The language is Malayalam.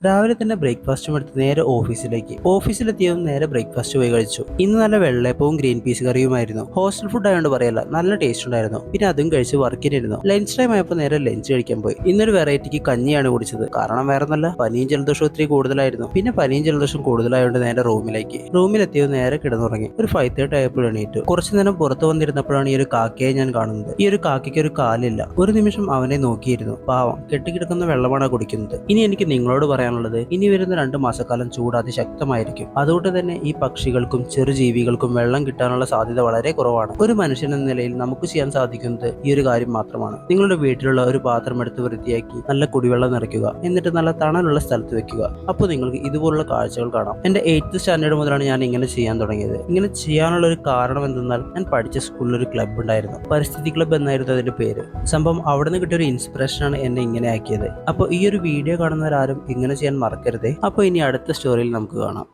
രാവിലെ തന്നെ ബ്രേക്ക്ഫാസ്റ്റും എടുത്ത് നേരെ ഓഫീസിലെത്തിയതും നേരെ ബ്രേക്ക്ഫാസ്റ്റ് പോയി കഴിച്ചു. ഇന്ന് നല്ല വെള്ളയപ്പവും ഗ്രീൻ പീസ് കറിയുമായിരുന്നു. ഹോസ്റ്റൽ ഫുഡ് ആയതുകൊണ്ട് പറയല്ല, നല്ല ടേസ്റ്റ് ഉണ്ടായിരുന്നു. പിന്നെ അതും കഴിച്ച് വർക്കിനിരുന്നു. ലഞ്ച് ടൈം ആയപ്പോൾ നേരെ ലഞ്ച് കഴിക്കാൻ പോയി. ഇന്നൊരു വെറൈറ്റിക്ക് കഞ്ഞിയാണ് കുടിച്ചത്. കാരണം വേറെ നല്ല പനിയും ജലദോഷവും ഒത്തിരി കൂടുതലായിരുന്നു. പിന്നെ പനിയും ജലദോഷം കൂടുതലായതുകൊണ്ട് നേരെ റൂമിലെത്തിയത് നേരെ കിടന്നുറങ്ങി. ഒരു 5:30 ആയപ്പോൾ എണീറ്റു. കുറച്ചു നേരം പുറത്തു വന്നിരുന്നപ്പോഴാണ് ഈ ഒരു കാക്കയെ ഞാൻ കാണുന്നത്. ഈ ഒരു കാക്കയ്ക്ക് ഒരു കാലില്ല. ഒരു നിമിഷം അവനെ നോക്കിയിരുന്നു. പാവം, കെട്ടിക്കിടക്കുന്ന വെള്ളമാണ് കുടിക്കുന്നത്. ഇനി എനിക്ക് നിങ്ങളോട് പറയാനുള്ളത്, ഇനി വരുന്ന 2 മാസക്കാലം ചൂട് അതിശക്തമായിരിക്കും. അതുകൊണ്ട് തന്നെ ഈ പക്ഷികൾക്കും ചെറു ജീവികൾക്കും വെള്ളം കിട്ടാനുള്ള സാധ്യത വളരെ കുറവാണ്. ഒരു മനുഷ്യൻ എന്ന നിലയിൽ നമുക്ക് ചെയ്യാൻ സാധിക്കുന്നത് ഈ ഒരു കാര്യം മാത്രമാണ്. നിങ്ങളുടെ വീട്ടിലുള്ള ഒരു പാത്രം എടുത്ത് വൃത്തിയാക്കി നല്ല കുടിവെള്ളം നിറയ്ക്കുക. എന്നിട്ട് നല്ല തണലുള്ള സ്ഥലത്ത് വെക്കുക. അപ്പോൾ നിങ്ങൾക്ക് ഇതുപോലുള്ള കാഴ്ചകൾ കാണാം. എന്റെ 8th സ്റ്റാൻഡേർഡ് മുതലാണ് ഞാൻ ഇങ്ങനെ ചെയ്യാൻ തുടങ്ങിയത്. ഇങ്ങനെ ചെയ്യാനുള്ള ഒരു കാരണം എന്തെന്നാൽ, ഞാൻ പഠിച്ച സ്കൂളിൽ ഒരു ക്ലബ്ബ് ഉണ്ടായിരുന്നു. പരിസ്ഥിതി ക്ലബ്ബ് എന്നായിരുന്നു അതിന്റെ പേര്. സംഭവം അവിടെ നിന്ന് കിട്ടിയ ഒരു ഇൻസ്പിറേഷനാണ് എന്നെ ഇങ്ങനെ ആക്കിയത്. അപ്പോൾ ഈ ഒരു വീഡിയോ കാണുന്നവരാരും ഇങ്ങനെ ചെയ്യാൻ മറക്കരുതേ. അപ്പോൾ ഇനി അടുത്ത സ്റ്റോറിയിൽ നമുക്ക് കാണാം.